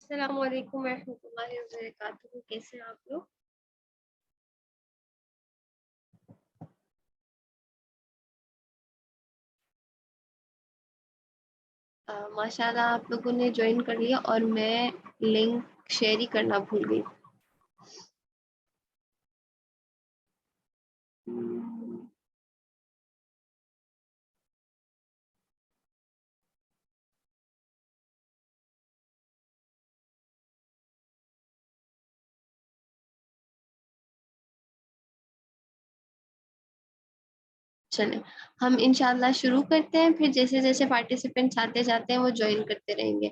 السلام علیکم ورحمۃ اللہ وبرکاتہ. کیسے ہیں آپ لوگ؟ ماشاء اللہ آپ لوگوں نے جوائن کر لیا اور میں لنک شیئر ہی کرنا بھول گئی. چلیں ہم انشاءاللہ شروع کرتے ہیں، پھر جیسے جیسے پارٹیسپینٹس آتے جاتے ہیں وہ جوائن کرتے رہیں گے.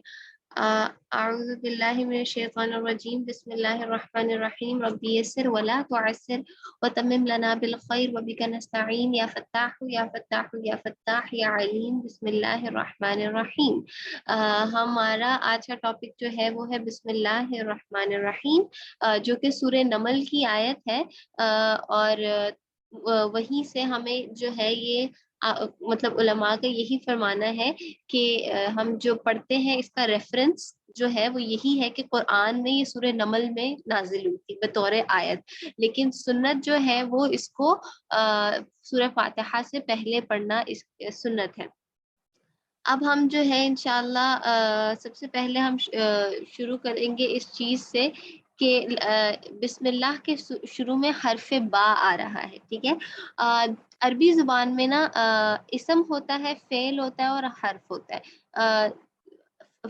اعوذ باللہ من الشیطان الرجیم، بسم اللہ الرحمن الرحیم. ربی یسر ولا تعسر وتمم لنا بالخیر وبک نستعین یا فتاح یا فتاح یا فتاح یا علیم. بسم اللہ الرحمن الرحیم. ہمارا آج کا ٹاپک جو ہے وہ ہے بسم اللہ الرحمن الرحیم، جو کہ سورہ نمل کی آیت ہے. اور وہیں سے ہمیں جو ہے یہ مطلب علماء کا یہی فرمانا ہے کہ ہم جو پڑھتے ہیں اس کا ریفرنس جو ہے وہ یہی ہے کہ قرآن میں یہ سورہ نمل میں نازل ہوئی تھی بطور آیت، لیکن سنت جو ہے وہ اس کو سورہ فاتحہ سے پہلے پڑھنا اس سنت ہے. اب ہم جو ہے انشاءاللہ سب سے پہلے ہم شروع کریں گے اس چیز سے کہ بسم اللہ کے شروع میں حرف با آ رہا ہے. ٹھیک ہے، عربی زبان میں نا اسم ہوتا ہے، فعل ہوتا ہے اور حرف ہوتا ہے.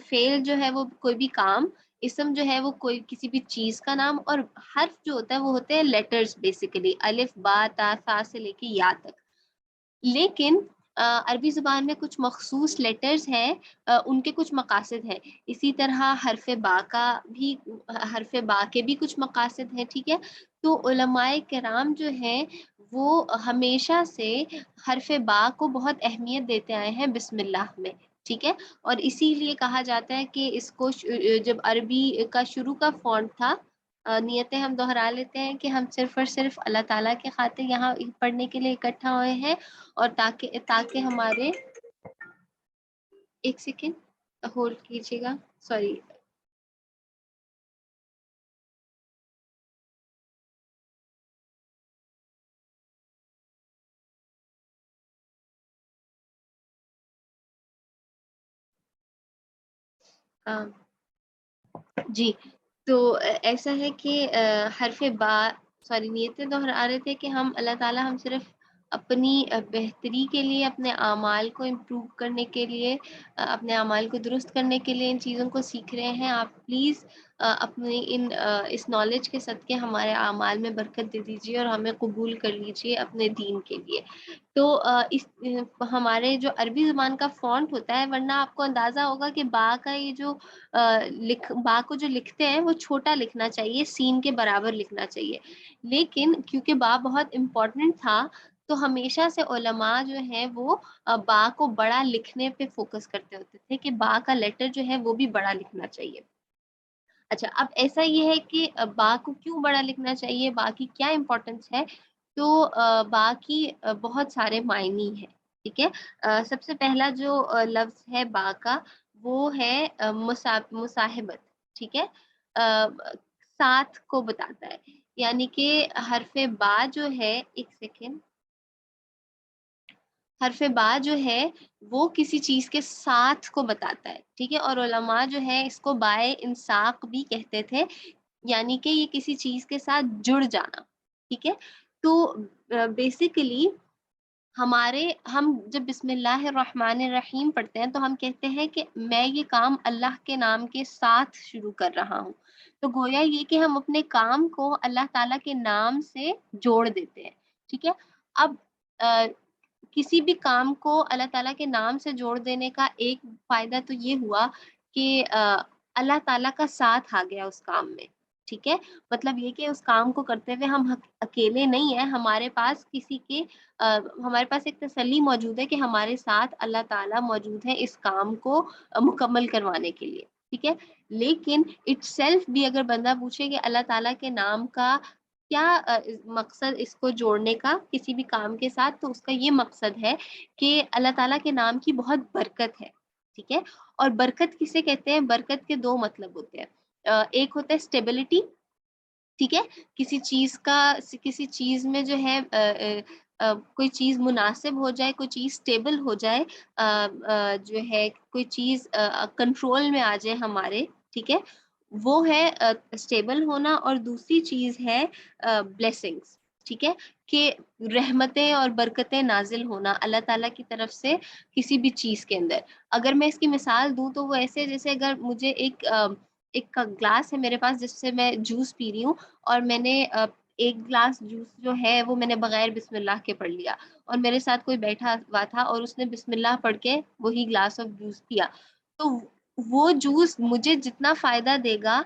فعل جو ہے وہ کوئی بھی کام، اسم جو ہے وہ کوئی کسی بھی چیز کا نام، اور حرف جو ہوتا ہے وہ ہوتے ہیں لیٹرز، بیسیکلی الف با تا ثا سے لے کے یا تک. لیکن عربی زبان میں کچھ مخصوص لیٹرز ہیں، ان کے کچھ مقاصد ہیں. اسی طرح حرف با کے بھی کچھ مقاصد ہیں. ٹھیک ہے، تو علماء کرام جو ہیں وہ ہمیشہ سے حرف با کو بہت اہمیت دیتے آئے ہیں بسم اللہ میں. ٹھیک ہے، اور اسی لیے کہا جاتا ہے کہ اس کو جب عربی کا شروع کا فونٹ تھا، نیتیں ہم دہرا لیتے ہیں کہ ہم صرف اور صرف اللہ تعالیٰ کے خاطر یہاں پڑھنے کے لیے اکٹھا ہوئے ہیں، اور تاکہ ہمارے ایک سیکنڈ ہولڈ کیجیے گا، سوری. جی، تو ایسا ہے کہ حرف با، سوری، نیتیں دہرا رہے تھے کہ ہم اللہ تعالیٰ ہم صرف اپنی بہتری کے لیے، اپنے اعمال کو امپروو کرنے کے لیے، اپنے اعمال کو درست کرنے کے لیے ان چیزوں کو سیکھ رہے ہیں. آپ پلیز اپنی اس نالج کے صدقے ہمارے اعمال میں برکت دے دیجیے اور ہمیں قبول کر لیجیے اپنے دین کے لیے. تو اس ہمارے جو عربی زبان کا فونٹ ہوتا ہے، ورنہ آپ کو اندازہ ہوگا کہ با کا یہ جو با کو جو لکھتے ہیں وہ چھوٹا لکھنا چاہیے، سین کے برابر لکھنا چاہیے. لیکن کیونکہ با بہت امپورٹنٹ تھا تو ہمیشہ سے علماء جو ہیں وہ با کو بڑا لکھنے پہ فوکس کرتے ہوتے تھے کہ با کا لیٹر جو ہے وہ بھی بڑا لکھنا چاہیے. اچھا، اب ایسا یہ ہے کہ با کو کیوں بڑا لکھنا چاہیے، با کی کیا امپورٹنس ہے؟ تو با کی بہت سارے معنی ہیں. ٹھیک ہے، سب سے پہلا جو لفظ ہے با کا وہ ہے مصاحبت. ٹھیک ہے، ساتھ کو بتاتا ہے، یعنی کہ حرف با جو ہے، ایک سیکنڈ، حرف با جو ہے وہ کسی چیز کے ساتھ کو بتاتا ہے. ٹھیک ہے، اور علماء جو ہے اس کو بائے انساق بھی کہتے تھے، یعنی کہ یہ کسی چیز کے ساتھ جڑ جانا. ٹھیک ہے، تو بیسیکلی ہم جب بسم اللہ الرحمن الرحیم پڑھتے ہیں تو ہم کہتے ہیں کہ میں یہ کام اللہ کے نام کے ساتھ شروع کر رہا ہوں. تو گویا یہ کہ ہم اپنے کام کو اللہ تعالیٰ کے نام سے جوڑ دیتے ہیں. ٹھیک ہے، اب کسی بھی کام کو اللہ تعالیٰ کے نام سے جوڑ دینے کا ایک فائدہ تو یہ ہوا کہ اللہ تعالیٰ کا ساتھ آ گیا اس کام میں. ٹھیک ہے، مطلب یہ کہ اس کام کو کرتے ہوئے ہم اکیلے نہیں ہیں، ہمارے پاس ہمارے پاس ایک تسلی موجود ہے کہ ہمارے ساتھ اللہ تعالیٰ موجود ہے اس کام کو مکمل کروانے کے لیے. ٹھیک ہے، لیکن اٹ سیلف بھی اگر بندہ پوچھے کہ اللہ تعالیٰ کے نام کا کیا مقصد اس کو جوڑنے کا کسی بھی کام کے ساتھ، تو اس کا یہ مقصد ہے کہ اللہ تعالیٰ کے نام کی بہت برکت ہے. ٹھیک ہے. اور برکت کسے کہتے ہیں؟ برکت کے دو مطلب ہوتے ہیں. ایک ہوتا ہے اسٹیبلٹی، ٹھیک ہے، کسی چیز میں جو ہے کوئی چیز مناسب ہو جائے، کوئی چیز اسٹیبل ہو جائے، جو ہے کوئی چیز کنٹرول میں آ جائے ہمارے، ٹھیک ہے، وہ ہے اسٹیبل ہونا. اور دوسری چیز ہے بلیسنگس، ٹھیک ہے، کہ رحمتیں اور برکتیں نازل ہونا اللہ تعالیٰ کی طرف سے کسی بھی چیز کے اندر. اگر میں اس کی مثال دوں تو وہ ایسے جیسے اگر مجھے ایک گلاس ہے میرے پاس جس سے میں جوس پی رہی ہوں، اور میں نے ایک گلاس جوس جو ہے وہ میں نے بغیر بسم اللہ کے پڑھ لیا، اور میرے ساتھ کوئی بیٹھا ہوا تھا اور اس نے بسم اللہ پڑھ کے وہی گلاس آف جوس پیا، تو وہ جوس مجھے جتنا فائدہ دے گا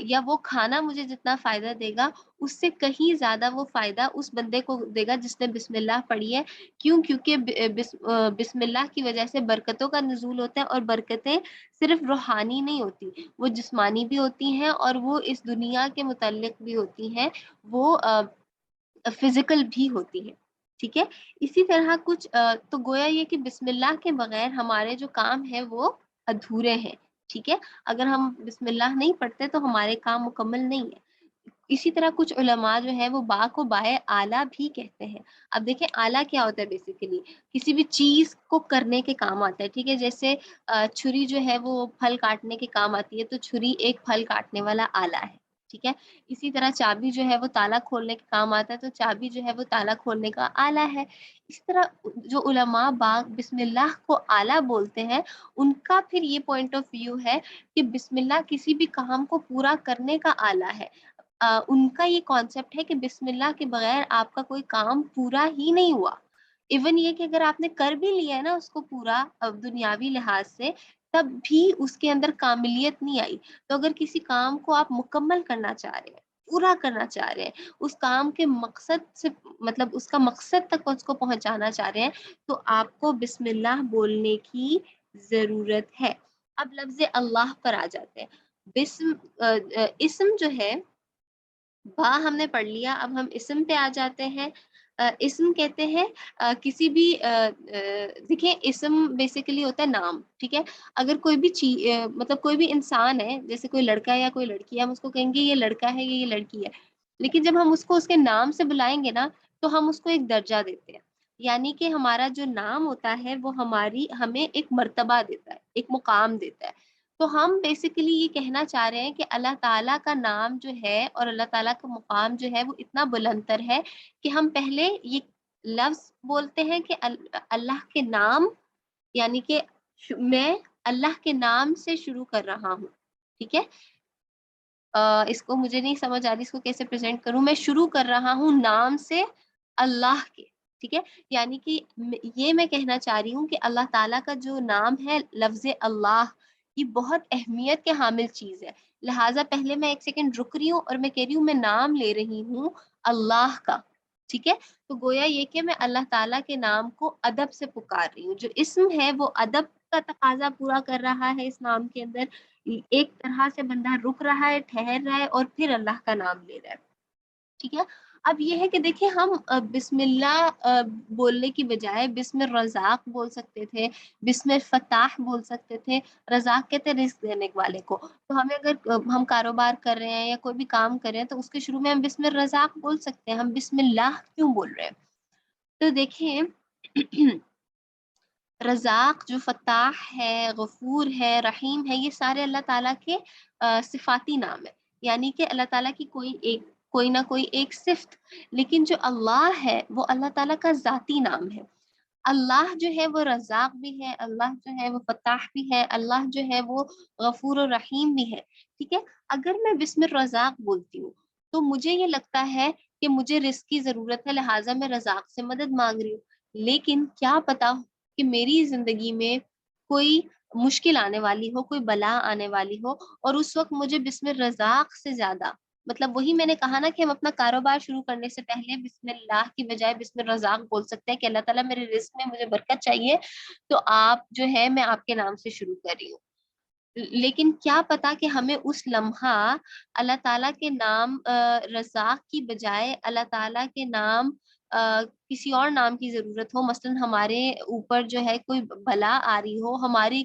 یا وہ کھانا مجھے جتنا فائدہ دے گا، اس سے کہیں زیادہ وہ فائدہ اس بندے کو دے گا جس نے بسم اللہ پڑھی ہے. کیونکہ بسم اللہ کی وجہ سے برکتوں کا نزول ہوتا ہے، اور برکتیں صرف روحانی نہیں ہوتی، وہ جسمانی بھی ہوتی ہیں، اور وہ اس دنیا کے متعلق بھی ہوتی ہیں، وہ فزیکل بھی ہوتی ہے. ٹھیک ہے. اسی طرح کچھ تو گویا یہ کہ بسم اللہ کے بغیر ہمارے جو کام ہیں وہ ادھورے ہیں. ٹھیک ہے. اگر ہم بسم اللہ نہیں پڑھتے تو ہمارے کام مکمل نہیں ہے. اسی طرح کچھ علماء جو ہے وہ با کو بائے آلہ بھی کہتے ہیں. اب دیکھیں آلہ کیا ہوتا ہے، بیسیکلی کسی بھی چیز کو کرنے کے کام آتا ہے. ٹھیک ہے. جیسے چھری جو ہے وہ پھل کاٹنے کے کام آتی ہے، تو چھری ایک پھل کاٹنے والا آلہ ہے. ٹھیک ہے. اسی طرح چابی جو ہے وہ تالا کھولنے کے کام آتا ہے، تو چابی جو ہے وہ تالا کھولنے کا آلہ ہے. اس طرح جو علماء بسم اللہ کو آلہ بولتے ہیں، ان کا پھر یہ پوائنٹ آف ویو ہے کہ بسم اللہ کسی بھی کام کو پورا کرنے کا آلہ ہے. ان کا یہ کانسیپٹ ہے کہ بسم اللہ کے بغیر آپ کا کوئی کام پورا ہی نہیں ہوا. ایون یہ کہ اگر آپ نے کر بھی لیا ہے نا اس کو پورا دنیاوی لحاظ سے، تب بھی اس کے اندر کاملیت نہیں آئی. تو اگر کسی کام کو آپ مکمل کرنا چاہ رہے ہیں، پورا کرنا چاہ رہے ہیں، اس کام کے مقصد سے مطلب اس کا مقصد تک اس کو پہنچانا چاہ رہے ہیں، تو آپ کو بسم اللہ بولنے کی ضرورت ہے. اب لفظ اللہ پر آ جاتے ہیں. اسم جو ہے با ہم نے پڑھ لیا، اب ہم اسم پہ آ جاتے ہیں. اسم کہتے ہیں کسی بھی دیکھیں اسم بیسیکلی ہوتا ہے نام. ٹھیک ہے. اگر کوئی بھی چیز مطلب کوئی بھی انسان ہے، جیسے کوئی لڑکا ہے یا کوئی لڑکی ہے، ہم اس کو کہیں گے یہ لڑکا ہے یہ لڑکی ہے، لیکن جب ہم اس کو اس کے نام سے بلائیں گے نا تو ہم اس کو ایک درجہ دیتے ہیں. یعنی کہ ہمارا جو نام ہوتا ہے وہ ہمیں ایک مرتبہ دیتا ہے، ایک مقام دیتا ہے. تو ہم بیسیکلی یہ کہنا چاہ رہے ہیں کہ اللہ تعالیٰ کا نام جو ہے اور اللہ تعالیٰ کا مقام جو ہے وہ اتنا بلندر ہے کہ ہم پہلے یہ لفظ بولتے ہیں کہ اللہ کے نام، یعنی کہ میں اللہ کے نام سے شروع کر رہا ہوں. ٹھیک ہے. اس کو مجھے نہیں سمجھ آ رہی اس کو کیسے پریزنٹ کروں. میں شروع کر رہا ہوں نام سے اللہ کے. ٹھیک ہے. یعنی کہ یہ میں کہنا چاہ رہی ہوں کہ اللہ تعالیٰ کا جو نام ہے لفظ اللہ، یہ بہت اہمیت کے حامل چیز ہے. لہٰذا پہلے میں ایک سیکنڈ رک رہی ہوں اور میں کہہ رہی ہوں میں نام لے رہی ہوں اللہ کا. ٹھیک ہے. تو گویا یہ کہ میں اللہ تعالیٰ کے نام کو ادب سے پکار رہی ہوں. جو اسم ہے وہ ادب کا تقاضا پورا کر رہا ہے. اس نام کے اندر ایک طرح سے بندہ رک رہا ہے، ٹھہر رہا ہے، اور پھر اللہ کا نام لے رہا ہے. ٹھیک ہے. اب یہ ہے کہ دیکھیں ہم بسم اللہ بولنے کی بجائے بسم الرزاق بول سکتے تھے، بسم الفتاح بول سکتے تھے. رزاق کہتے ہیں رزق دینے والے کو. تو ہمیں اگر ہم کاروبار کر رہے ہیں یا کوئی بھی کام کر رہے ہیں تو اس کے شروع میں ہم بسم الرزاق بول سکتے ہیں. ہم بسم اللہ کیوں بول رہے ہیں؟ تو دیکھیں رزاق جو فتاح ہے، غفور ہے، رحیم ہے، یہ سارے اللہ تعالیٰ کے صفاتی نام ہے. یعنی کہ اللہ تعالیٰ کی کوئی نہ کوئی ایک صفت. لیکن جو اللہ ہے وہ اللہ تعالیٰ کا ذاتی نام ہے. اللہ جو ہے وہ رزاق بھی ہے، اللہ جو ہے وہ فتاح بھی ہے، اللہ جو ہے وہ غفور و رحیم بھی ہے. ٹھیک ہے. اگر میں بسم الرزاق بولتی ہوں تو مجھے یہ لگتا ہے کہ مجھے رزق کی ضرورت ہے، لہٰذا میں رزاق سے مدد مانگ رہی ہوں. لیکن کیا پتا کہ میری زندگی میں کوئی مشکل آنے والی ہو، کوئی بلا آنے والی ہو، اور اس وقت مجھے بسم الرزاق سے زیادہ مطلب وہی میں نے کہا نا کہ ہم اپنا کاروبار شروع کرنے سے پہلے بسم اللہ کی بجائے بسم الرزاق بول سکتے ہیں کہ اللہ تعالیٰ میرے رزق میں مجھے برکت چاہیے، تو آپ جو ہے میں آپ کے نام سے شروع کر رہی ہوں. لیکن کیا پتا کہ ہمیں اس لمحہ اللہ تعالیٰ کے نام رزاق کی بجائے اللہ تعالیٰ کے نام کسی اور نام کی ضرورت ہو، مثلاً ہمارے اوپر جو ہے کوئی بلا آ رہی ہو، ہماری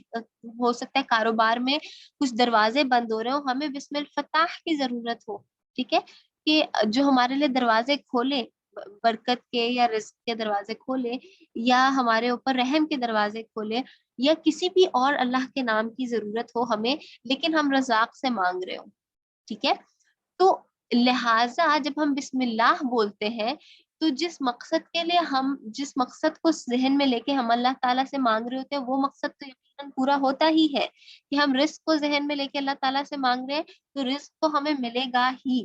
ہو سکتا ہے کاروبار میں کچھ دروازے بند ہو رہے ہو، ہمیں بسم الفتاح کی ضرورت ہو، ٹھیک ہے، کہ جو ہمارے لیے دروازے کھولے، برکت کے یا رزق کے دروازے کھولے، یا ہمارے اوپر رحم کے دروازے کھولے، یا کسی بھی اور اللہ کے نام کی ضرورت ہو ہمیں، لیکن ہم رزاق سے مانگ رہے ہو، ٹھیک ہے. تو لہٰذا جب ہم بسم اللہ بولتے ہیں تو جس مقصد کو ذہن میں لے کے ہم اللہ تعالیٰ سے مانگ رہے ہوتے ہیں، وہ مقصد تو یقیناً پورا ہوتا ہی ہے، کہ ہم رزق کو ذہن میں لے کے اللہ تعالیٰ سے مانگ رہے ہیں تو رزق تو ہمیں ملے گا ہی،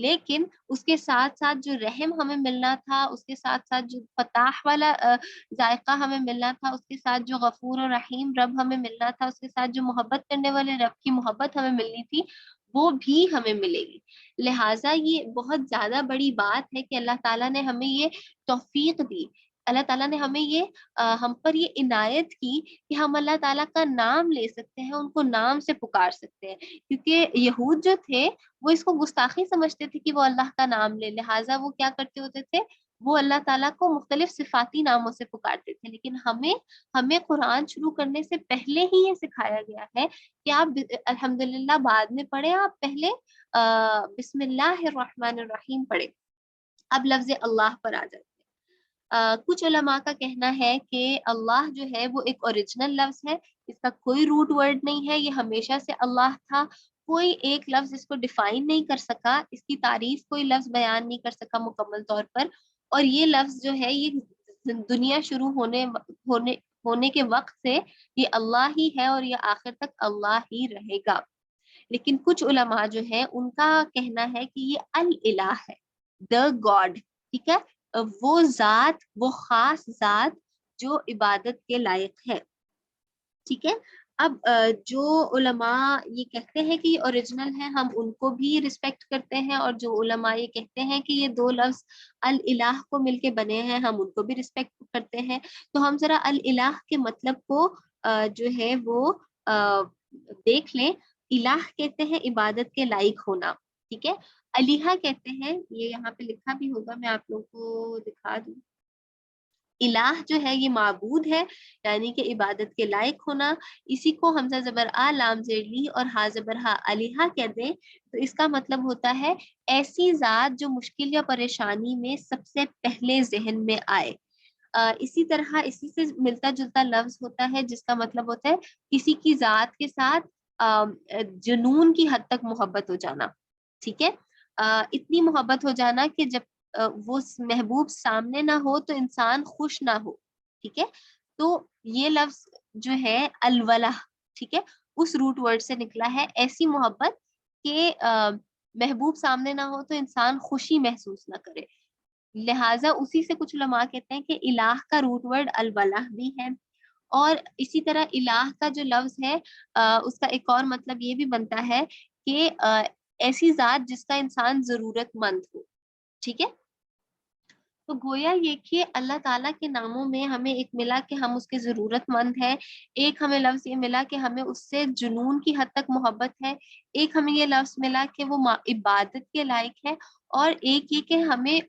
لیکن اس کے ساتھ ساتھ جو رحم ہمیں ملنا تھا، اس کے ساتھ ساتھ جو فتح والا ذائقہ ہمیں ملنا تھا، اس کے ساتھ جو غفور اور رحیم رب ہمیں ملنا تھا، اس کے ساتھ جو محبت کرنے والے رب کی محبت ہمیں ملنی تھی، وہ بھی ہمیں ملے گی. لہٰذا یہ بہت زیادہ بڑی بات ہے کہ اللہ تعالیٰ نے ہمیں یہ توفیق دی، اللہ تعالیٰ نے ہمیں ہم پر یہ عنایت کی کہ ہم اللہ تعالیٰ کا نام لے سکتے ہیں، ان کو نام سے پکار سکتے ہیں. کیونکہ یہود جو تھے وہ اس کو گستاخی سمجھتے تھے کہ وہ اللہ کا نام لے، لہٰذا وہ کیا کرتے ہوتے تھے، وہ اللہ تعالیٰ کو مختلف صفاتی ناموں سے پکارتے تھے. لیکن ہمیں قرآن شروع کرنے سے پہلے ہی یہ سکھایا گیا ہے کہ آپ الحمدللہ بعد میں پڑھیں، آپ پہلے بسم اللہ الرحمن الرحیم پڑھیں. اب لفظ اللہ پر آ جاتے ہیں. کچھ علماء کا کہنا ہے کہ اللہ جو ہے وہ ایک اوریجنل لفظ ہے، اس کا کوئی روٹ ورڈ نہیں ہے، یہ ہمیشہ سے اللہ تھا، کوئی ایک لفظ اس کو ڈیفائن نہیں کر سکا، اس کی تعریف کوئی لفظ بیان نہیں کر سکا مکمل طور پر، اور یہ لفظ جو ہے یہ دنیا شروع ہونے کے وقت سے یہ اللہ ہی ہے اور یہ آخر تک اللہ ہی رہے گا. لیکن کچھ علماء جو ہے ان کا کہنا ہے کہ یہ الالہ ہے، the God، ٹھیک ہے، وہ ذات، وہ خاص ذات جو عبادت کے لائق ہے، ٹھیک ہے. اب جو علماء یہ کہتے ہیں کہ یہ اوریجنل ہے، ہم ان کو بھی رسپیکٹ کرتے ہیں، اور جو علماء یہ کہتے ہیں کہ یہ دو لفظ الالہ کو مل کے بنے ہیں، ہم ان کو بھی رسپیکٹ کرتے ہیں. تو ہم ذرا الالہ کے مطلب کو جو ہے وہ دیکھ لیں. الہ کہتے ہیں عبادت کے لائق ہونا، ٹھیک ہے. الہا کہتے ہیں، یہ یہاں پہ لکھا بھی ہوگا، میں آپ لوگوں کو دکھا دوں. الہ جو ہے یہ معبود ہے، یعنی کہ عبادت کے لائق ہونا. اسی کو حمزہ زبر آ لام زیر لی اور ہا زبر ہا الہا کہتے ہیں. تو اس کا مطلب ہوتا ہے ایسی ذات جو مشکل یا پریشانی میں سب سے پہلے ذہن میں آئے. اسی طرح اسی سے ملتا جلتا لفظ ہوتا ہے جس کا مطلب ہوتا ہے کسی کی ذات کے ساتھ جنون کی حد تک محبت ہو جانا، ٹھیک ہے. اتنی محبت ہو جانا کہ جب وہ محبوب سامنے نہ ہو تو انسان خوش نہ ہو، ٹھیک ہے. تو یہ لفظ جو ہے الولہ، ٹھیک ہے، اس روٹ ورڈ سے نکلا ہے، ایسی محبت کہ محبوب سامنے نہ ہو تو انسان خوشی محسوس نہ کرے. لہٰذا اسی سے کچھ علماء کہتے ہیں کہ الہ کا روٹ ورڈ الولہ بھی ہے. اور اسی طرح الہ کا جو لفظ ہے اس کا ایک اور مطلب یہ بھی بنتا ہے کہ ایسی ذات جس کا انسان ضرورت مند ہو، ٹھیک ہے. تو گویا یہ کہ اللہ تعالیٰ کے ناموں میں ہمیں ایک ملا کہ ہم اس کے ضرورت مند ہیں، ایک ہمیں لفظ یہ ملا کہ ہمیں اس سے جنون کی حد تک محبت ہے، ایک ہمیں یہ لفظ ملا کہ وہ عبادت کے لائق ہے، اور ایک یہ کہ ہمیں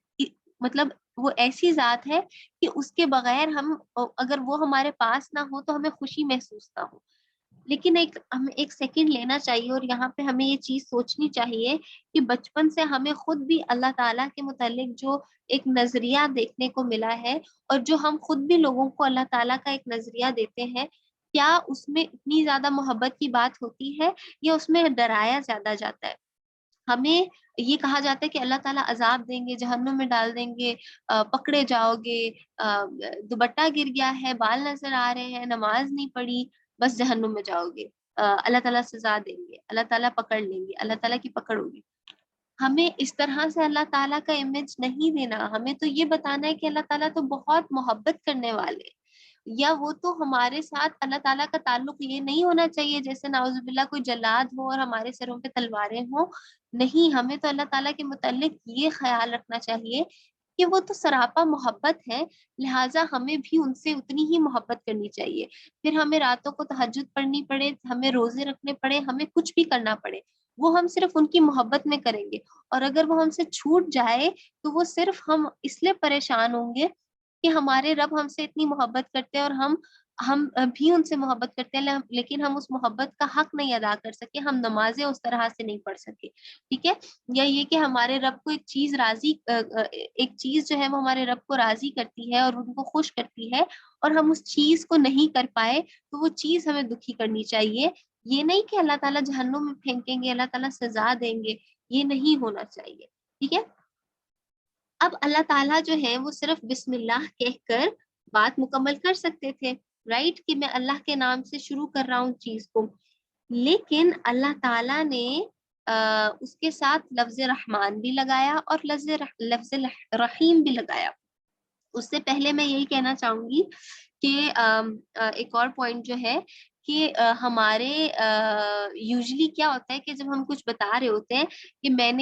مطلب وہ ایسی ذات ہے کہ اس کے بغیر ہم اگر وہ ہمارے پاس نہ ہو تو ہمیں خوشی محسوس نہ ہو. لیکن ہمیں ایک سیکنڈ لینا چاہیے اور یہاں پہ ہمیں یہ چیز سوچنی چاہیے کہ بچپن سے ہمیں خود بھی اللہ تعالیٰ کے متعلق جو ایک نظریہ دیکھنے کو ملا ہے، اور جو ہم خود بھی لوگوں کو اللہ تعالیٰ کا ایک نظریہ دیتے ہیں، کیا اس میں اتنی زیادہ محبت کی بات ہوتی ہے یا اس میں ڈرایا زیادہ جاتا ہے؟ ہمیں یہ کہا جاتا ہے کہ اللہ تعالیٰ عذاب دیں گے، جہنم میں ڈال دیں گے، پکڑے جاؤ گے، دوپٹہ گر گیا ہے، بال نظر آ رہے ہیں، نماز نہیں پڑھی، بس جہنم میں جاؤ گے، اللہ تعالیٰ سزا دیں گے، اللہ تعالیٰ پکڑ لیں گے، اللہ تعالیٰ کی پکڑ ہوگی. ہمیں اس طرح سے اللہ تعالیٰ کا امیج نہیں دینا، ہمیں تو یہ بتانا ہے کہ اللہ تعالیٰ تو بہت محبت کرنے والے، یا وہ تو ہمارے ساتھ اللہ تعالیٰ کا تعلق یہ نہیں ہونا چاہیے جیسے نعوذ باللہ کوئی جلاد ہو اور ہمارے سروں پہ تلواریں ہوں. نہیں، ہمیں تو اللہ تعالیٰ کے متعلق یہ خیال رکھنا چاہیے کہ وہ تو سراپا محبت ہے، لہٰذا ہمیں بھی ان سے اتنی ہی محبت کرنی چاہیے. پھر ہمیں راتوں کو تہجد پڑھنی پڑے، ہمیں روزے رکھنے پڑے، ہمیں کچھ بھی کرنا پڑے، وہ ہم صرف ان کی محبت میں کریں گے. اور اگر وہ ہم سے چھوٹ جائے تو وہ صرف ہم اس لیے پریشان ہوں گے کہ ہمارے رب ہم سے اتنی محبت کرتے ہیں اور ہم بھی ان سے محبت کرتے ہیں، لیکن ہم اس محبت کا حق نہیں ادا کر سکے، ہم نمازیں اس طرح سے نہیں پڑھ سکے. ٹھیک ہے. یا یہ کہ ہمارے رب کو ایک چیز جو ہے وہ ہمارے رب کو راضی کرتی ہے اور ان کو خوش کرتی ہے، اور ہم اس چیز کو نہیں کر پائے تو وہ چیز ہمیں دکھی کرنی چاہیے. یہ نہیں کہ اللہ تعالیٰ جہنم میں پھینکیں گے، اللہ تعالیٰ سزا دیں گے، یہ نہیں ہونا چاہیے. ٹھیک ہے. اب اللہ تعالیٰ جو ہے وہ صرف بسم اللہ کہہ کر بات مکمل کر سکتے تھے، رائٹ، کہ میں اللہ کے نام سے شروع کر رہا ہوں چیز کو، لیکن اللہ تعالیٰ نے اس کے ساتھ لفظ رحمان بھی لگایا اور لفظ رحیم بھی لگایا. اس سے پہلے میں یہی کہنا چاہوں گی کہ ایک اور پوائنٹ جو ہے کہ ہمارے یوزلی کیا ہوتا ہے کہ جب ہم کچھ بتا رہے ہوتے ہیں کہ میں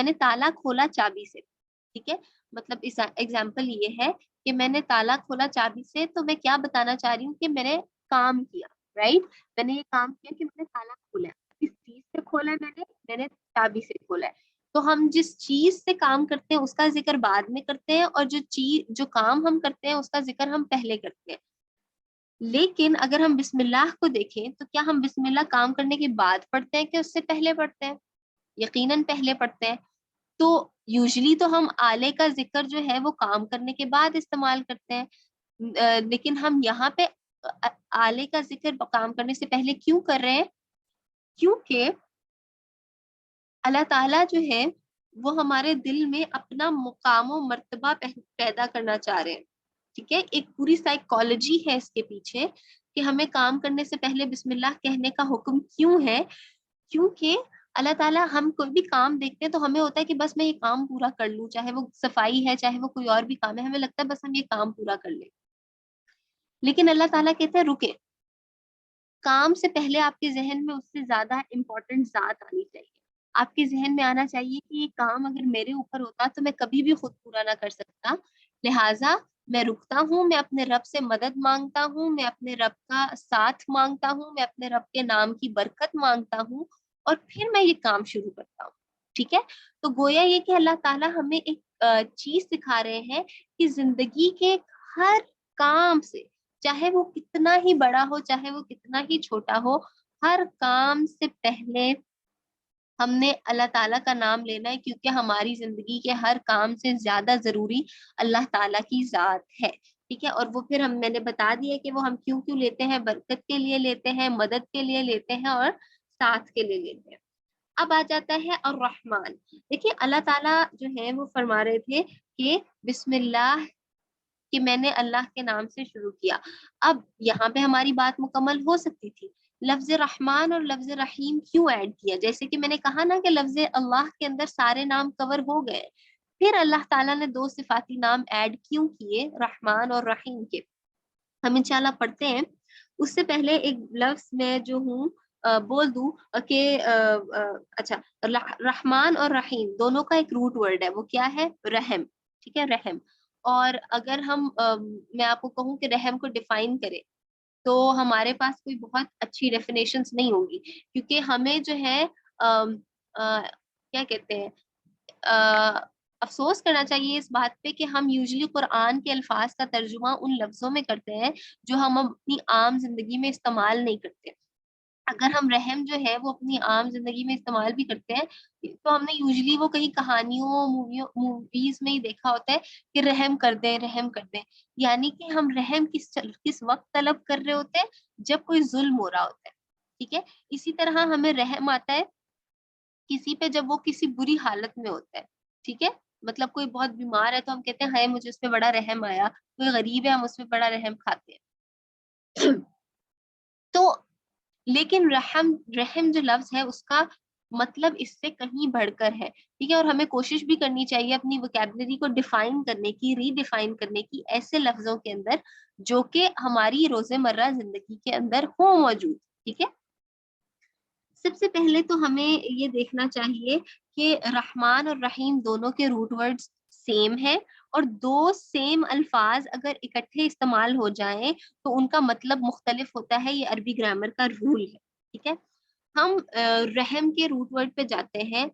نے تالا کھولا چابی سے. ٹھیک ہے. مطلب ایگزامپل یہ ہے کہ میں نے تالا کھولا چابی سے، تو میں کیا بتانا چاہ رہی ہوں کہ میں نے کام کیا، رائٹ. میں نے یہ کام کیا کہ میں نے تالا کھولا. کس چیز سے کھولا ہے؟ میں نے چابی سے کھولا ہے. تو ہم جس چیز سے کام کرتے ہیں اس کا ذکر بعد میں کرتے ہیں، اور جو کام ہم کرتے ہیں اس کا ذکر ہم پہلے کرتے ہیں. لیکن اگر ہم بسم اللہ کو دیکھیں تو کیا ہم بسم اللہ کام کرنے کے بعد پڑھتے ہیں کہ اس سے پہلے پڑھتے ہیں؟ یقیناً پہلے پڑھتے ہیں. تو یوزلی تو ہم آلے کا ذکر جو ہے وہ کام کرنے کے بعد استعمال کرتے ہیں، لیکن ہم یہاں پہ آلے کا ذکر کام کرنے سے پہلے کیوں کر رہے ہیں؟ کیونکہ اللہ تعالیٰ جو ہے وہ ہمارے دل میں اپنا مقام و مرتبہ پیدا کرنا چاہ رہے ہیں. ٹھیک ہے. ایک پوری سائیکالوجی ہے اس کے پیچھے کہ ہمیں کام کرنے سے پہلے بسم اللہ کہنے کا حکم کیوں ہے. کیونکہ اللہ تعالیٰ ہم کوئی بھی کام دیکھتے ہیں تو ہمیں ہوتا ہے کہ بس میں یہ کام پورا کر لوں، چاہے وہ صفائی ہے، چاہے وہ کوئی اور بھی کام ہے، ہمیں لگتا ہے بس ہم یہ کام پورا کر لیں. لیکن اللہ تعالیٰ کہتے ہیں رکے، کام سے پہلے آپ کے ذہن میں اس سے زیادہ امپورٹنٹ ذات آنی چاہیے. آپ کے ذہن میں آنا چاہیے کہ یہ کام اگر میرے اوپر ہوتا تو میں کبھی بھی خود پورا نہ کر سکتا، لہٰذا میں رکتا ہوں، میں اپنے رب سے مدد مانگتا ہوں، میں اپنے رب کا ساتھ مانگتا ہوں، میں اپنے رب کے نام کی برکت مانگتا ہوں، اور پھر میں یہ کام شروع کرتا ہوں. ٹھیک ہے. تو گویا یہ کہ اللہ تعالیٰ ہمیں ایک چیز سکھا رہے ہیں کہ زندگی کے ہر کام سے، چاہے وہ کتنا ہی بڑا ہو، چاہے وہ کتنا ہی چھوٹا ہو، ہر کام سے پہلے ہم نے اللہ تعالیٰ کا نام لینا ہے، کیونکہ ہماری زندگی کے ہر کام سے زیادہ ضروری اللہ تعالیٰ کی ذات ہے. ٹھیک ہے. اور وہ پھر میں نے بتا دیا کہ وہ ہم کیوں لیتے ہیں، برکت کے لیے لیتے ہیں، مدد کے لیے لیتے ہیں، اور ساتھ کے لیے لیتے ہیں. اب آ جاتا ہے الرحمن. دیکھیے اللہ تعالیٰ جو ہے وہ فرما رہے تھے کہ بسم اللہ، کہ میں نے اللہ کے نام سے شروع کیا. اب یہاں پہ ہماری بات مکمل ہو سکتی تھی، لفظ رحمان اور لفظ رحیم کیوں ایڈ کیا؟ جیسے کہ میں نے کہا نا کہ لفظ اللہ کے اندر سارے نام کور ہو گئے، پھر اللہ تعالیٰ نے 2 صفاتی نام ایڈ کیوں کیے، رحمان اور رحیم کے؟ ہم انشاءاللہ پڑھتے ہیں. اس سے پہلے ایک لفظ میں جو ہوں بول دوں کہ اچھا، رحمان اور رحیم دونوں کا ایک روٹ ورڈ ہے، وہ کیا ہے؟ رحم. ٹھیک ہے. رحم. اور اگر میں آپ کو کہوں کہ رحم کو ڈیفائن کرے تو ہمارے پاس کوئی بہت اچھی ڈیفینیشنز نہیں ہوں گی، کیونکہ ہمیں جو ہے کیا کہتے ہیں، افسوس کرنا چاہیے اس بات پہ کہ ہم یوزلی قرآن کے الفاظ کا ترجمہ ان لفظوں میں کرتے ہیں جو ہم اپنی عام زندگی میں استعمال نہیں کرتے. اگر ہم رحم جو ہے وہ اپنی عام زندگی میں استعمال بھی کرتے ہیں تو ہم نے یوزلی وہ کہیں کہانیوں موویز میں ہی دیکھا ہوتا ہے کہ رحم کر دیں، رحم کر دیں. یعنی کہ ہم رحم کس وقت طلب کر رہے ہوتے ہیں؟ جب کوئی ظلم ہو رہا ہوتا ہے. ٹھیک ہے. اسی طرح ہمیں رحم آتا ہے کسی پہ جب وہ کسی بری حالت میں ہوتا ہے. ٹھیک ہے. مطلب کوئی بہت بیمار ہے تو ہم کہتے ہیں ہائے مجھے اس پہ بڑا رحم آیا، کوئی غریب ہے ہم اس پہ بڑا رحم کھاتے ہیں. تو لیکن رحم جو لفظ ہے اس کا مطلب اس سے کہیں بڑھ کر ہے. ٹھیک ہے. اور ہمیں کوشش بھی کرنی چاہیے اپنی ووکیبلری کو ڈیفائن کرنے کی، ری ڈیفائن کرنے کی ایسے لفظوں کے اندر جو کہ ہماری روزمرہ زندگی کے اندر ہو موجود. ٹھیک ہے. سب سے پہلے تو ہمیں یہ دیکھنا چاہیے کہ رحمان اور رحیم دونوں کے روٹ ورڈز سیم ہے اور دو سیم الفاظ اگر اکٹھے استعمال ہو جائیں تو ان کا مطلب مختلف ہوتا ہے. یہ عربی گرامر کا رول ہے. ٹھیک ہے, ہم رحم کے روٹ ورڈ پہ جاتے ہیں.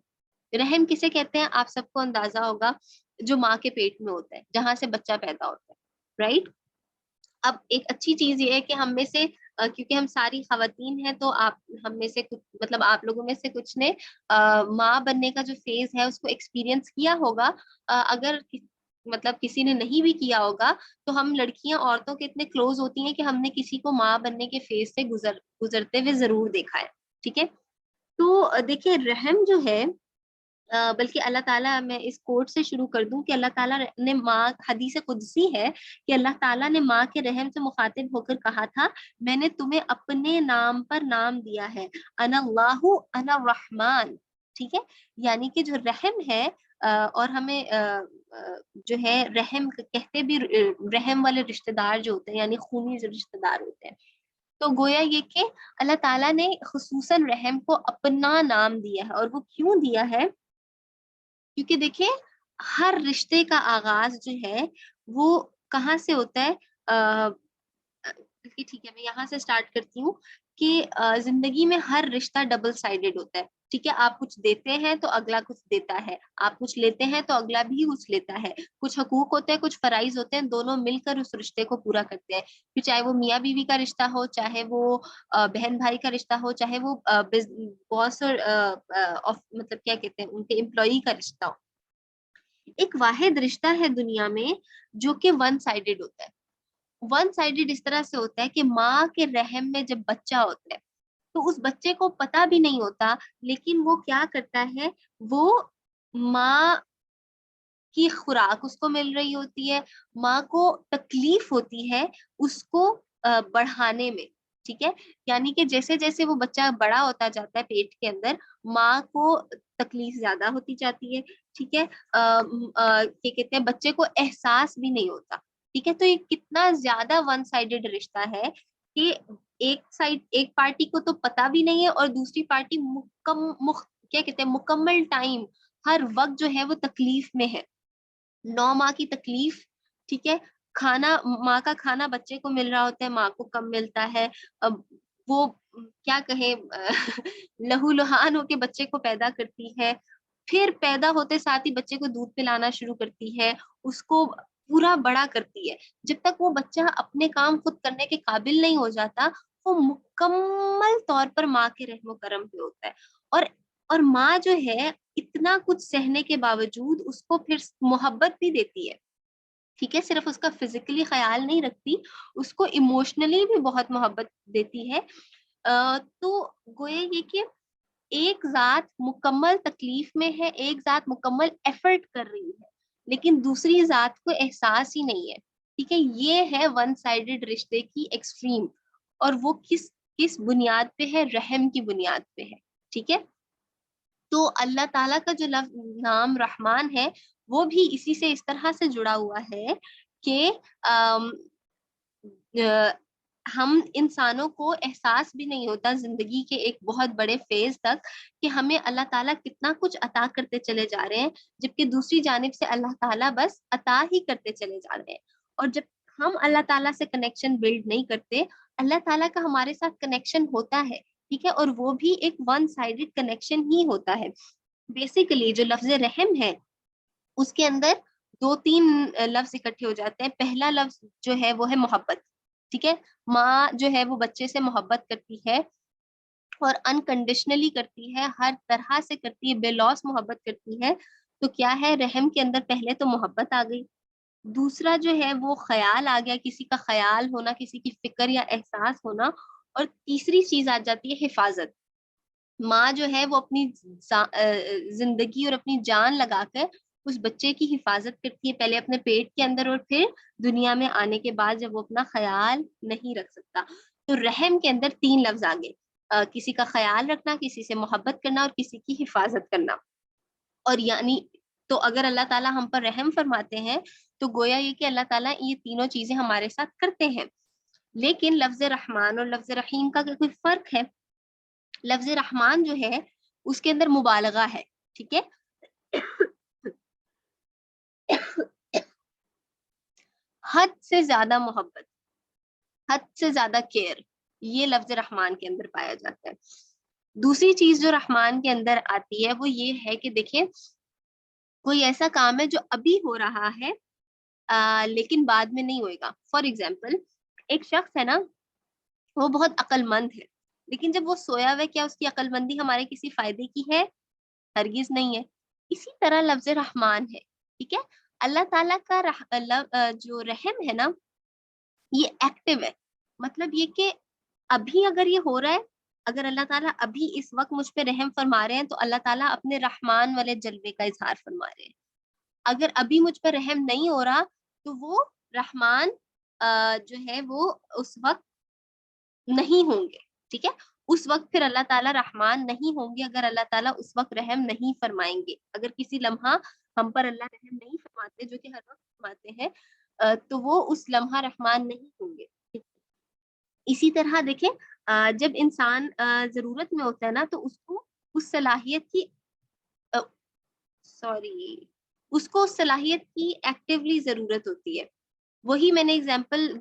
رحم کسے کہتے ہیں آپ سب کو اندازہ ہوگا, جو ماں کے پیٹ میں ہوتا ہے, جہاں سے بچہ پیدا ہوتا ہے, رائٹ. اب ایک اچھی چیز یہ ہے کہ ہم میں سے کیونکہ ہم ساری خواتین ہیں تو آپ ہم میں سے کچھ مطلب آپ لوگوں میں سے کچھ نے ماں بننے کا جو فیز ہے اس کو ایکسپیرینس کیا ہوگا. اگر مطلب کسی نے نہیں بھی کیا ہوگا تو ہم لڑکیاں عورتوں کے اتنے کلوز ہوتی ہیں کہ ہم نے کسی کو ماں بننے کے فیز سے گزرتے ہوئے ضرور دیکھا ہے. ٹھیک ہے, تو دیکھیے رحم جو ہے بلکہ اللہ تعالیٰ, میں اس کوٹ سے شروع کر دوں کہ اللہ تعالیٰ نے ماں, حدیث قدسی ہے کہ اللہ تعالیٰ نے ماں کے رحم سے مخاطب ہو کر کہا تھا, میں نے تمہیں اپنے نام پر نام دیا ہے, انا اللہ انا الرحمن. ٹھیک ہے, یعنی کہ جو رحم ہے اور ہمیں جو ہے رحم کہتے بھی, رحم والے رشتہ دار جو ہوتے ہیں یعنی خونی جو رشتہ دار ہوتے ہیں, تو گویا یہ کہ اللہ تعالیٰ نے خصوصاً رحم کو اپنا نام دیا ہے. اور وہ کیوں دیا ہے؟ کیونکہ دیکھیں ہر رشتے کا آغاز جو ہے وہ کہاں سے ہوتا ہے. ٹھیک ہے, میں یہاں سے سٹارٹ کرتی ہوں کہ زندگی میں ہر رشتہ ڈبل سائیڈڈ ہوتا ہے. ٹھیک ہے, آپ کچھ دیتے ہیں تو اگلا کچھ دیتا ہے, آپ کچھ لیتے ہیں تو اگلا بھی کچھ لیتا ہے. کچھ حقوق ہوتے ہیں, کچھ فرائض ہوتے ہیں, دونوں مل کر اس رشتے کو پورا کرتے ہیں. پھر چاہے وہ میاں بیوی کا رشتہ ہو, چاہے وہ بہن بھائی کا رشتہ ہو, چاہے وہ باس اور مطلب کیا کہتے ہیں ان کے امپلائی کا رشتہ ہو. ایک واحد رشتہ ہے دنیا میں جو کہ ون سائیڈڈ ہوتا ہے. ون سائیڈڈ اس طرح سے ہوتا ہے کہ ماں کے رحم میں جب بچہ ہوتا ہے تو اس بچے کو پتا بھی نہیں ہوتا, لیکن وہ کیا کرتا ہے, وہ ماں کی خوراک اس کو مل رہی ہوتی ہے, ماں کو تکلیف ہوتی ہے اس کو بڑھانے میں. ٹھیک ہے, یعنی کہ جیسے جیسے وہ بچہ بڑا ہوتا جاتا ہے پیٹ کے اندر, ماں کو تکلیف زیادہ ہوتی جاتی ہے. ٹھیک ہے, کیا کہتے ہیں, بچے کو احساس بھی نہیں ہوتا. ٹھیک ہے, تو یہ کتنا زیادہ ون سائیڈڈ رشتہ ہے کہ ایک پارٹی کو تو پتا بھی نہیں ہے اور دوسری پارٹی کیا کہتے ہیں مکمل ٹائم ہر وقت جو ہے وہ تکلیف میں ہے. 9 ماہ کی تکلیف. ٹھیک ہے, کھانا, ماں کا کھانا بچے کو مل رہا ہوتا ہے, ماں کو کم ملتا ہے. اب وہ کیا کہیں لہو لہان ہو کے بچے کو پیدا کرتی ہے, پھر پیدا ہوتے ساتھ ہی بچے کو دودھ پلانا شروع کرتی ہے, اس کو پورا بڑا کرتی ہے. جب تک وہ بچہ اپنے کام خود کرنے کے قابل نہیں ہو جاتا وہ مکمل طور پر ماں کے رحم و کرم پہ ہوتا ہے. اور ماں جو ہے اتنا کچھ سہنے کے باوجود اس کو پھر محبت بھی دیتی ہے. ٹھیک ہے, صرف اس کا فزیکلی خیال نہیں رکھتی, اس کو ایموشنلی بھی بہت محبت دیتی ہے. تو گویا یہ کہ ایک ذات مکمل تکلیف میں ہے, ایک ذات مکمل ایفرٹ کر رہی ہے, لیکن دوسری ذات کو احساس ہی نہیں ہے. ٹھیک ہے, یہ ہے ون سائیڈڈ رشتے کی ایکسٹریم, اور وہ کس بنیاد پہ ہے, رحم کی بنیاد پہ ہے. ٹھیک ہے, تو اللہ تعالیٰ کا جو نام رحمان ہے وہ بھی اسی سے اس طرح سے جڑا ہوا ہے کہ ہم انسانوں کو احساس بھی نہیں ہوتا زندگی کے ایک بہت بڑے فیز تک کہ ہمیں اللہ تعالیٰ کتنا کچھ عطا کرتے چلے جا رہے ہیں, جبکہ دوسری جانب سے اللہ تعالیٰ بس عطا ہی کرتے چلے جا رہے ہیں. اور جب ہم اللہ تعالیٰ سے کنیکشن بلڈ نہیں کرتے, اللہ تعالیٰ کا ہمارے ساتھ کنیکشن ہوتا ہے. ٹھیک ہے, اور وہ بھی ایک ون سائیڈڈ کنیکشن ہی ہوتا ہے. بیسیکلی جو لفظ رحم ہے اس کے اندر 2-3 لفظ اکٹھے ہو جاتے ہیں. پہلا لفظ جو ہے وہ ہے محبت. ٹھیک ہے, ماں جو ہے وہ بچے سے محبت کرتی ہے اور انکنڈیشنلی کرتی ہے, ہر طرح سے کرتی ہے, بے لوث محبت کرتی ہے. تو کیا ہے, رحم کے اندر پہلے تو محبت آ گئی, دوسرا جو ہے وہ خیال آ گیا, کسی کا خیال ہونا, کسی کی فکر یا احساس ہونا, اور تیسری چیز آ جاتی ہے حفاظت. ماں جو ہے وہ اپنی زندگی اور اپنی جان لگا کر اس بچے کی حفاظت کرتی ہے, پہلے اپنے پیٹ کے اندر اور پھر دنیا میں آنے کے بعد جب وہ اپنا خیال نہیں رکھ سکتا. تو رحم کے اندر 3 لفظ آ گئے, کسی کا خیال رکھنا, کسی سے محبت کرنا, اور کسی کی حفاظت کرنا. اور یعنی تو اگر اللہ تعالیٰ ہم پر رحم فرماتے ہیں تو گویا یہ کہ اللہ تعالیٰ یہ تینوں چیزیں ہمارے ساتھ کرتے ہیں. لیکن لفظ رحمان اور لفظ رحیم کا کوئی فرق ہے. لفظ رحمان جو ہے اس کے اندر مبالغہ ہے. ٹھیک ہے, حد سے زیادہ محبت, حد سے زیادہ کیئر, یہ لفظ رحمان کے اندر پایا جاتا ہے. دوسری چیز جو رحمان کے اندر آتی ہے وہ یہ ہے کہ دیکھیں کوئی ایسا کام ہے جو ابھی ہو رہا ہے لیکن بعد میں نہیں ہوئے گا. فار ایگزامپل ایک شخص ہے نا, وہ بہت عقل مند ہے, لیکن جب وہ سویا ہوا ہے, کیا اس کی عقل مندی ہمارے کسی فائدے کی ہے؟ ہرگز نہیں ہے. اسی طرح لفظ رحمان ہے, ٹھیک ہے. اللہ تعالیٰ کا جو رحم ہے نا یہ ایکٹیو ہے, مطلب یہ کہ ابھی اگر یہ ہو رہا ہے, اگر اللہ تعالیٰ ابھی اس وقت مجھ پہ رحم فرما رہے ہیں تو اللہ تعالیٰ اپنے رحمان والے جلوے کا اظہار فرما رہے ہیں. اگر ابھی مجھ پہ رحم نہیں ہو رہا تو وہ رحمان جو ہے وہ اس وقت نہیں ہوں گے, ٹھیک ہے. اس وقت پھر اللہ تعالیٰ رحمان نہیں ہوں گے اگر اللہ تعالیٰ اس وقت رحم نہیں فرمائیں گے. اگر کسی لمحہ ہم پر اللہ رحم نہیں فرماتے, جو کہ ہر وقت فرماتے ہیں, تو وہ اس لمحہ رحمان نہیں ہوں گے. اسی طرح دیکھیں جب انسان ضرورت میں ہوتا ہے نا تو اس کو اس صلاحیت کی اس کو اس صلاحیت کی ایکٹیولی ضرورت ہوتی ہے. وہی میں نے ایگزامپل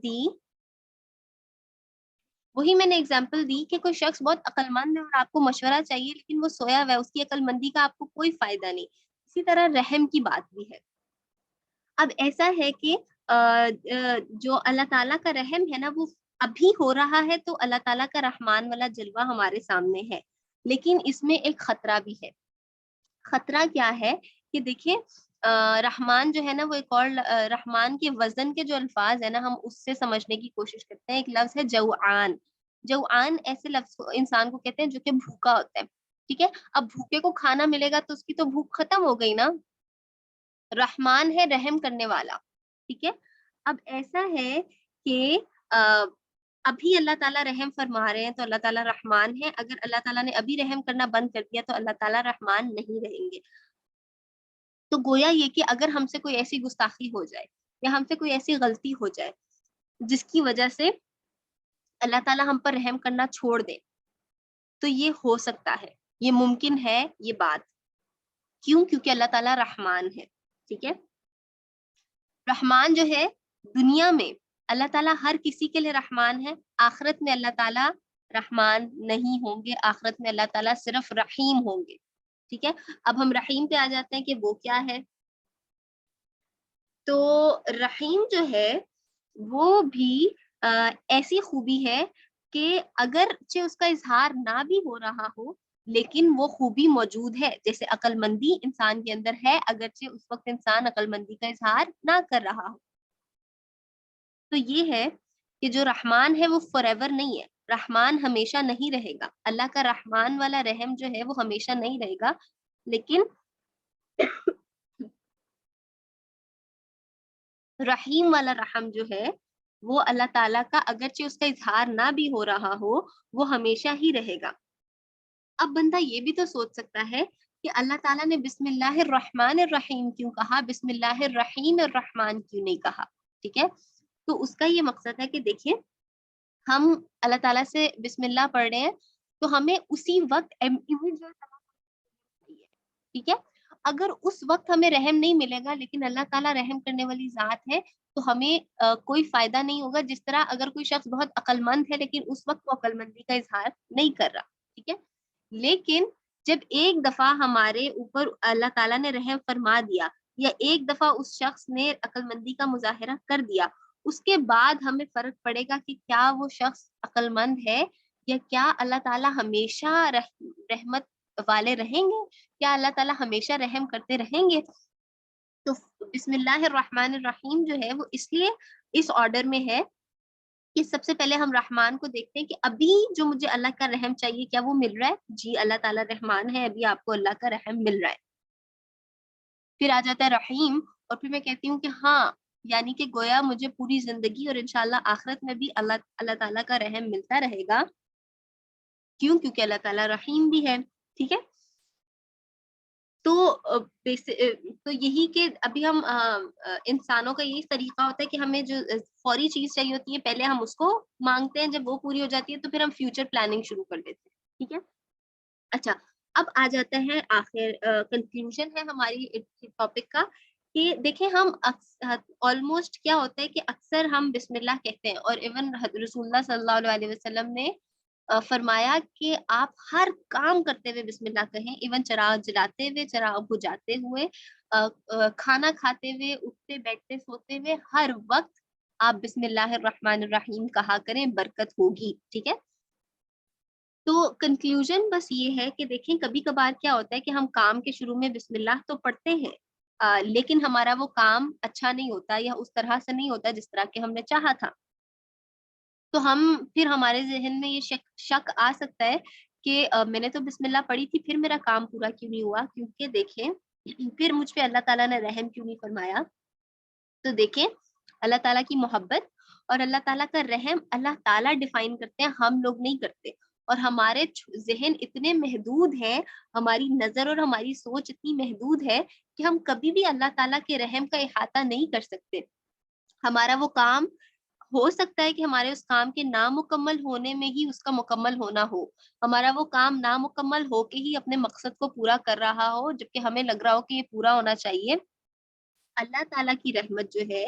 دی کہ کوئی شخص بہت عقل مند ہے اور آپ کو مشورہ چاہیے لیکن وہ سویا ہوا ہے, اس کی عقل مندی کا آپ کو کوئی فائدہ نہیں. اسی طرح رحم کی بات بھی ہے. اب ایسا ہے کہ جو اللہ تعالیٰ کا رحم ہے نا وہ ابھی ہو رہا ہے تو اللہ تعالیٰ کا رحمان والا جلوہ ہمارے سامنے ہے, لیکن اس میں ایک خطرہ بھی ہے. خطرہ کیا ہے کہ دیکھیں رحمان جو ہے نا وہ ایک اور رحمان کے وزن کے جو الفاظ ہیں نا ہم اس سے سمجھنے کی کوشش کرتے ہیں. ایک لفظ ہے جوعان. جوعان ایسے لفظ انسان کو کہتے ہیں جو کہ بھوکا ہوتا ہے, ٹھیک ہے. اب بھوکے کو کھانا ملے گا تو اس کی تو بھوک ختم ہو گئی نا. رحمان ہے رحم کرنے والا, ٹھیک ہے. اب ایسا ہے کہ ابھی اللہ تعالیٰ رحم فرما رہے ہیں تو اللہ تعالیٰ رحمان ہے. اگر اللہ تعالیٰ نے ابھی رحم کرنا بند کر دیا تو اللہ تعالیٰ رحمان نہیں رہیں گے. تو گویا یہ کہ اگر ہم سے کوئی ایسی گستاخی ہو جائے یا ہم سے کوئی ایسی غلطی ہو جائے جس کی وجہ سے اللہ تعالیٰ ہم پر رحم کرنا چھوڑ دے, تو یہ ہو سکتا ہے, یہ ممکن ہے یہ بات. کیوں؟ کیونکہ اللہ تعالیٰ رحمان ہے, ٹھیک ہے. رحمان جو ہے دنیا میں اللہ تعالیٰ ہر کسی کے لیے رحمان ہے, آخرت میں اللہ تعالیٰ رحمان نہیں ہوں گے, آخرت میں اللہ تعالیٰ صرف رحیم ہوں گے, ٹھیک ہے. اب ہم رحیم پہ آ جاتے ہیں کہ وہ کیا ہے. تو رحیم جو ہے وہ بھی ایسی خوبی ہے کہ اگرچہ اس کا اظہار نہ بھی ہو رہا ہو لیکن وہ خوبی موجود ہے. جیسے عقل مندی انسان کے اندر ہے, اگرچہ اس وقت انسان عقل مندی کا اظہار نہ کر رہا ہو. تو یہ ہے کہ جو رحمان ہے وہ فار ایور نہیں ہے, رحمان ہمیشہ نہیں رہے گا. اللہ کا رحمان والا رحم جو ہے وہ ہمیشہ نہیں رہے گا, لیکن رحیم والا رحم جو ہے وہ اللہ تعالیٰ کا اگرچہ اس کا اظہار نہ بھی ہو رہا ہو وہ ہمیشہ ہی رہے گا. اب بندہ یہ بھی تو سوچ سکتا ہے کہ اللہ تعالیٰ نے بسم اللہ الرحمن الرحیم کیوں کہا, بسم اللہ الرحیم الرحمن کیوں نہیں کہا, ٹھیک ہے. تو اس کا یہ مقصد ہے کہ دیکھیں ہم اللہ تعالیٰ سے بسم اللہ پڑھ رہے ہیں تو ہمیں اسی وقت ٹھیک ہے. اگر اس وقت ہمیں رحم نہیں ملے گا لیکن اللہ تعالیٰ رحم کرنے والی ذات ہے تو ہمیں کوئی فائدہ نہیں ہوگا. جس طرح اگر کوئی شخص بہت عقل مند ہے لیکن اس وقت وہ عقل مندی کا اظہار نہیں کر رہا, ٹھیک ہے. لیکن جب ایک دفعہ ہمارے اوپر اللہ تعالیٰ نے رحم فرما دیا یا ایک دفعہ اس شخص نے عقل مندی کا مظاہرہ کر دیا, اس کے بعد ہمیں فرق پڑے گا کہ کیا وہ شخص عقل مند ہے یا کیا اللہ تعالیٰ ہمیشہ رحمت والے رہیں گے, کیا اللہ تعالیٰ ہمیشہ رحم کرتے رہیں گے. تو بسم اللہ الرحمن الرحیم جو ہے وہ اس لیے اس آرڈر میں ہے کہ سب سے پہلے ہم رحمان کو دیکھتے ہیں کہ ابھی جو مجھے اللہ کا رحم چاہیے کیا وہ مل رہا ہے. جی اللہ تعالیٰ رحمان ہے, ابھی آپ کو اللہ کا رحم مل رہا ہے. پھر آ جاتا ہے رحیم, اور پھر میں کہتی ہوں کہ ہاں یعنی کہ گویا مجھے پوری زندگی اور انشاءاللہ آخرت میں بھی اللہ تعالیٰ کا رحم ملتا رہے گا. کیوں؟ کیونکہ اللہ تعالیٰ رحیم بھی ہے, ٹھیک ہے. تو یہی کہ ابھی ہم انسانوں کا یہی طریقہ ہوتا ہے کہ ہمیں جو فوری چیز چاہیے ہوتی ہے پہلے ہم اس کو مانگتے ہیں, جب وہ پوری ہو جاتی ہے تو پھر ہم فیوچر پلاننگ شروع کر دیتے ہیں, ٹھیک ہے. اچھا اب آ جاتا ہے آخر کنکلوژن ہے ہماری ٹاپک کا کہ دیکھیں ہم آلموسٹ کیا ہوتا ہے کہ اکثر ہم بسم اللہ کہتے ہیں، اور ایون رسول اللہ صلی اللہ علیہ وسلم نے فرمایا کہ آپ ہر کام کرتے ہوئے بسم اللہ کہیں، ایون چراغ جلاتے ہوئے، چراغ بجھاتے ہوئے، کھانا کھاتے ہوئے، اٹھتے بیٹھتے سوتے ہوئے، ہر وقت آپ بسم اللہ الرحمن الرحیم کہا کریں، برکت ہوگی. ٹھیک ہے. تو کنکلوژن بس یہ ہے کہ دیکھیں کبھی کبھار کیا ہوتا ہے کہ ہم کام کے شروع میں بسم اللہ تو پڑھتے ہیں، لیکن ہمارا وہ کام اچھا نہیں ہوتا یا اس طرح سے نہیں ہوتا جس طرح کہ ہم نے چاہا تھا. تو پھر ہمارے ذہن میں یہ شک آ سکتا ہے کہ میں نے تو بسم اللہ پڑھی تھی، پھر میرا کام پورا کیوں نہیں ہوا؟ کیونکہ دیکھیں پھر مجھ پہ اللہ تعالیٰ نے رحم کیوں نہیں فرمایا؟ تو دیکھیں اللہ تعالیٰ کی محبت اور اللہ تعالیٰ کا رحم اللہ تعالیٰ ڈیفائن کرتے ہیں، ہم لوگ نہیں کرتے. اور ہمارے ذہن اتنے محدود ہیں، ہماری نظر اور ہماری سوچ اتنی محدود ہے کہ ہم کبھی بھی اللہ تعالیٰ کے رحم کا احاطہ نہیں کر سکتے. ہمارا وہ کام ہو سکتا ہے کہ ہمارے اس کام کے نامکمل ہونے میں ہی اس کا مکمل ہونا ہو، ہمارا وہ کام نامکمل ہو کے ہی اپنے مقصد کو پورا کر رہا ہو، جبکہ ہمیں لگ رہا ہو کہ یہ پورا ہونا چاہیے. اللہ تعالیٰ کی رحمت جو ہے،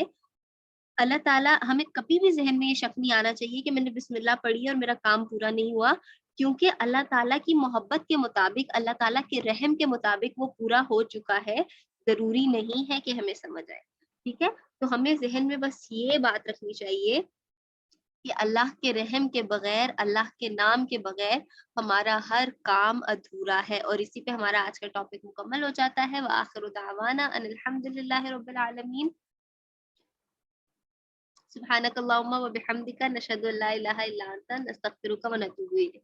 اللہ تعالیٰ ہمیں کبھی بھی ذہن میں یہ شک نہیں آنا چاہیے کہ میں نے بسم اللہ پڑھی اور میرا کام پورا نہیں ہوا، کیونکہ اللہ تعالیٰ کی محبت کے مطابق، اللہ تعالیٰ کے رحم کے مطابق وہ پورا ہو چکا ہے. ضروری نہیں ہے کہ ہمیں سمجھ آئے. ٹھیک ہے. تو ہمیں ذہن میں بس یہ بات رکھنی چاہیے کہ اللہ کے رحم کے بغیر، اللہ کے نام کے بغیر ہمارا ہر کام ادھورا ہے. اور اسی پہ ہمارا آج کا ٹاپک مکمل ہو جاتا ہے. وآخر دعوانا ان الحمدللہ رب العالمین. سبحانک اللہم و بحمدک، نشہد ان لا الہ الا انت، نستغفرک و نتوب الیک.